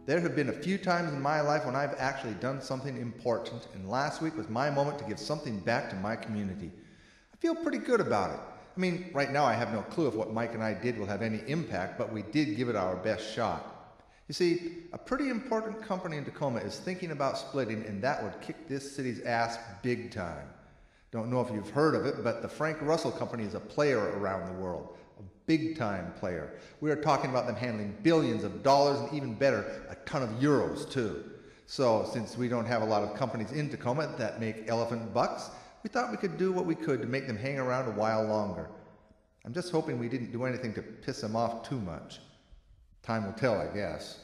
There have been a few times in my life when I've actually done something important, and last week was my moment to give something back to my community. I feel pretty good about it. I mean, right now I have no clue if what Mike and I did will have any impact, but we did give it our best shot. You see, a pretty important company in Tacoma is thinking about splitting, and that would kick this city's ass big time. Don't know if you've heard of it, but the Frank Russell Company is a player around the world. A big-time player. We are talking about them handling billions of dollars and even better, a ton of euros too. So since we don't have a lot of companies in Tacoma that make elephant bucks, we thought we could do what we could to make them hang around a while longer. I'm just hoping we didn't do anything to piss them off too much. Time will tell, I guess.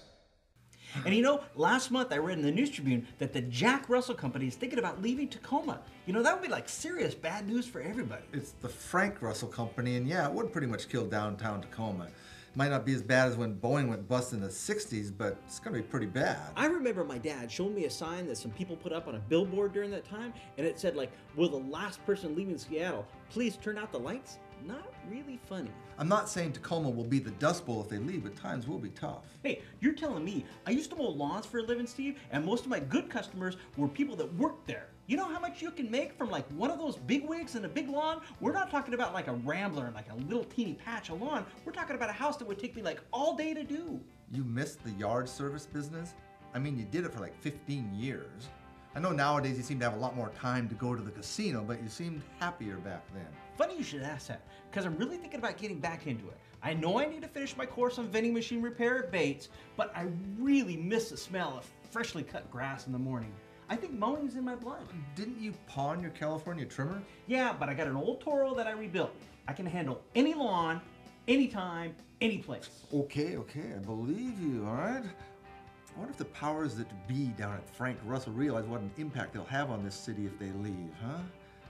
And you know, last month I read in the News Tribune that the Jack Russell Company is thinking about leaving Tacoma. You know, that would be like serious bad news for everybody. It's the Frank Russell Company, and yeah, it would pretty much kill downtown Tacoma. Might not be as bad as when Boeing went bust in the 60s, but it's going to be pretty bad. I remember my dad showing me a sign that some people put up on a billboard during that time, and it said like, will the last person leaving Seattle please turn out the lights? Not really funny. I'm not saying Tacoma will be the Dust Bowl if they leave, but times will be tough. Hey, you're telling me, I used to mow lawns for a living, Steve, and most of my good customers were people that worked there. You know how much you can make from like one of those big wigs and a big lawn? We're not talking about like a rambler and like a little teeny patch of lawn. We're talking about a house that would take me like all day to do. You missed the yard service business? I mean, you did it for like 15 years. I know nowadays you seem to have a lot more time to go to the casino, but you seemed happier back then. Funny you should ask that, because I'm really thinking about getting back into it. I know I need to finish my course on vending machine repair at Bates, but I really miss the smell of freshly cut grass in the morning. I think mowing's in my blood. Didn't you pawn your California trimmer? Yeah, but I got an old Toro that I rebuilt. I can handle any lawn, anytime, any place. Okay, I believe you, all right? I wonder if the powers that be down at Frank Russell realize what an impact they'll have on this city if they leave, huh?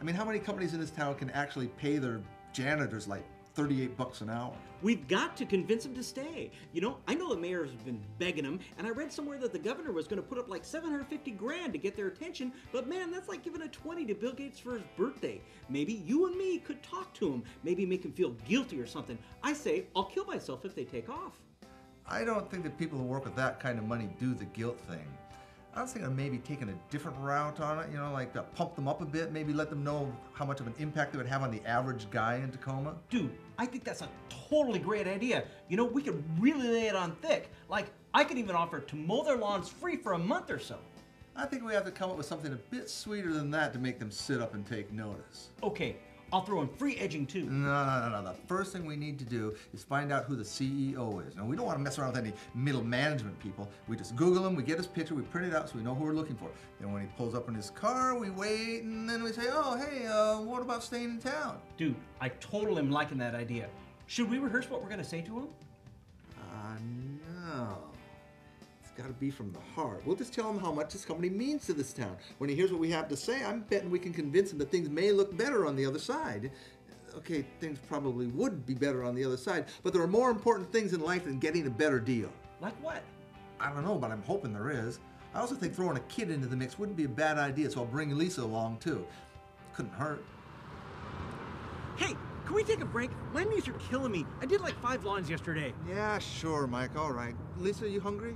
I mean, how many companies in this town can actually pay their janitors like 38 bucks an hour? We've got to convince them to stay. You know, I know the mayor's been begging them, and I read somewhere that the governor was going to put up like 750 grand to get their attention, but man, that's like giving a 20 to Bill Gates for his birthday. Maybe you and me could talk to him, maybe make him feel guilty or something. I say, I'll kill myself if they take off. I don't think that people who work with that kind of money do the guilt thing. I was thinking of maybe taking a different route on it, you know, like pump them up a bit, maybe let them know how much of an impact they would have on the average guy in Tacoma. Dude, I think that's a totally great idea. You know, we could really lay it on thick. Like, I could even offer to mow their lawns free for a month or so. I think we have to come up with something a bit sweeter than that to make them sit up and take notice. Okay, I'll throw in free edging too. No. The first thing we need to do is find out who the CEO is. Now, we don't want to mess around with any middle management people. We just Google him, we get his picture, we print it out so we know who we're looking for. Then when he pulls up in his car, we wait, and then we say, oh, hey, what about staying in town? Dude, I totally am liking that idea. Should we rehearse what we're going to say to him? No. Got to be from the heart. We'll just tell him how much this company means to this town. When he hears what we have to say, I'm betting we can convince him that things may look better on the other side. Okay, things probably would be better on the other side, but there are more important things in life than getting a better deal. Like what? I don't know, but I'm hoping there is. I also think throwing a kid into the mix wouldn't be a bad idea, so I'll bring Lisa along too. Couldn't hurt. Hey, can we take a break? My knees are killing me. I did like 5 lawns yesterday. Yeah, sure, Mike. All right. Lisa, are you hungry?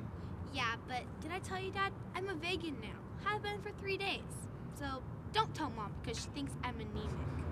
Yeah, but did I tell you, Dad? I'm a vegan now. Have been for 3 days. So don't tell Mom because she thinks I'm anemic.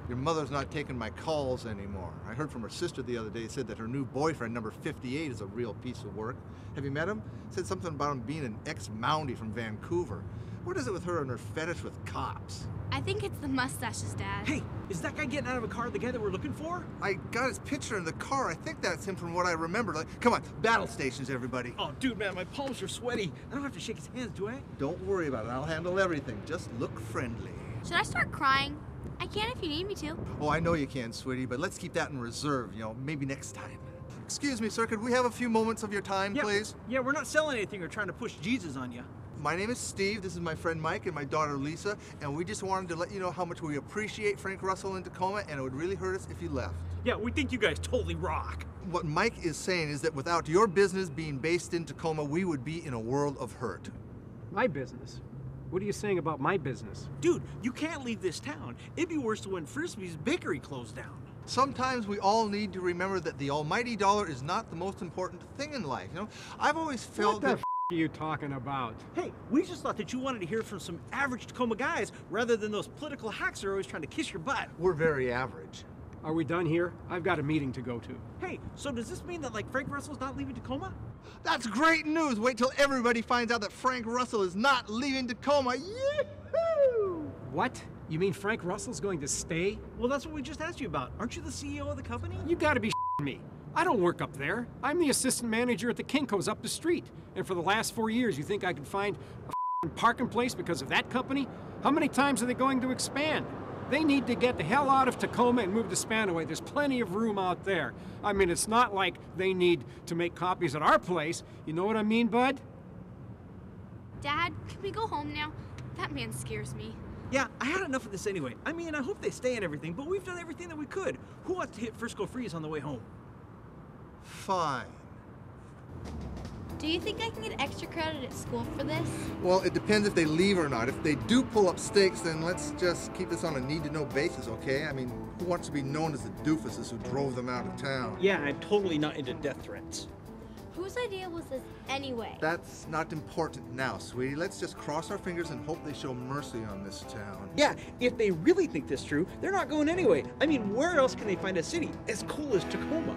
Your mother's not taking my calls anymore. I heard from her sister the other day, said that her new boyfriend, number 58, is a real piece of work. Have you met him? Said something about him being an ex-Mountie from Vancouver. What is it with her and her fetish with cops? I think it's the mustaches, Dad. Hey, is that guy getting out of a car the guy that we're looking for? I got his picture in the car. I think that's him from what I remember. Like, come on, battle stations, everybody. Oh, dude, man, my palms are sweaty. I don't have to shake his hands, do I? Don't worry about it. I'll handle everything. Just look friendly. Should I start crying? I can if you need me to. Oh, I know you can, sweetie, but let's keep that in reserve, you know, maybe next time. Excuse me, sir, could we have a few moments of your time, please? Yeah, we're not selling anything or trying to push Jesus on you. My name is Steve, this is my friend Mike and my daughter Lisa, and we just wanted to let you know how much we appreciate Frank Russell in Tacoma, and it would really hurt us if you left. Yeah, we think you guys totally rock. What Mike is saying is that without your business being based in Tacoma, we would be in a world of hurt. My business? What are you saying about my business? Dude, you can't leave this town. It'd be worse than when Frisbee's bakery closed down. Sometimes we all need to remember that the almighty dollar is not the most important thing in life. I've always felt What the f are you talking about? Hey, we just thought that you wanted to hear from some average Tacoma guys rather than those political hacks that are always trying to kiss your butt. we're very average. Are we done here? I've got a meeting to go to. Hey, so does this mean that like Frank Russell's not leaving Tacoma? That's great news. Wait till everybody finds out that Frank Russell is not leaving Tacoma. Yee-hoo! What? You mean Frank Russell's going to stay? Well, that's what we just asked you about. Aren't you the CEO of the company? You gotta be s***ing me. I don't work up there. I'm the assistant manager at the Kinko's up the street. And for the last 4 years, you think I could find a f***ing parking place because of that company? How many times are they going to expand? They need to get the hell out of Tacoma and move to Spanaway. There's plenty of room out there. I mean, it's not like they need to make copies at our place. You know what I mean, bud? Dad, can we go home now? That man scares me. Yeah, I had enough of this anyway. I mean, I hope they stay and everything, but we've done everything that we could. Who wants to hit Frisco Freeze on the way home? Fine. Do you think I can get extra credit at school for this? Well, it depends if they leave or not. If they do pull up stakes, then let's just keep this on a need-to-know basis, okay? I mean, who wants to be known as the doofuses who drove them out of town? Yeah, I'm totally not into death threats. Whose idea was this anyway? That's not important now, sweetie. Let's just cross our fingers and hope they show mercy on this town. Yeah, if they really think this true, they're not going anyway. I mean, where else can they find a city as cool as Tacoma?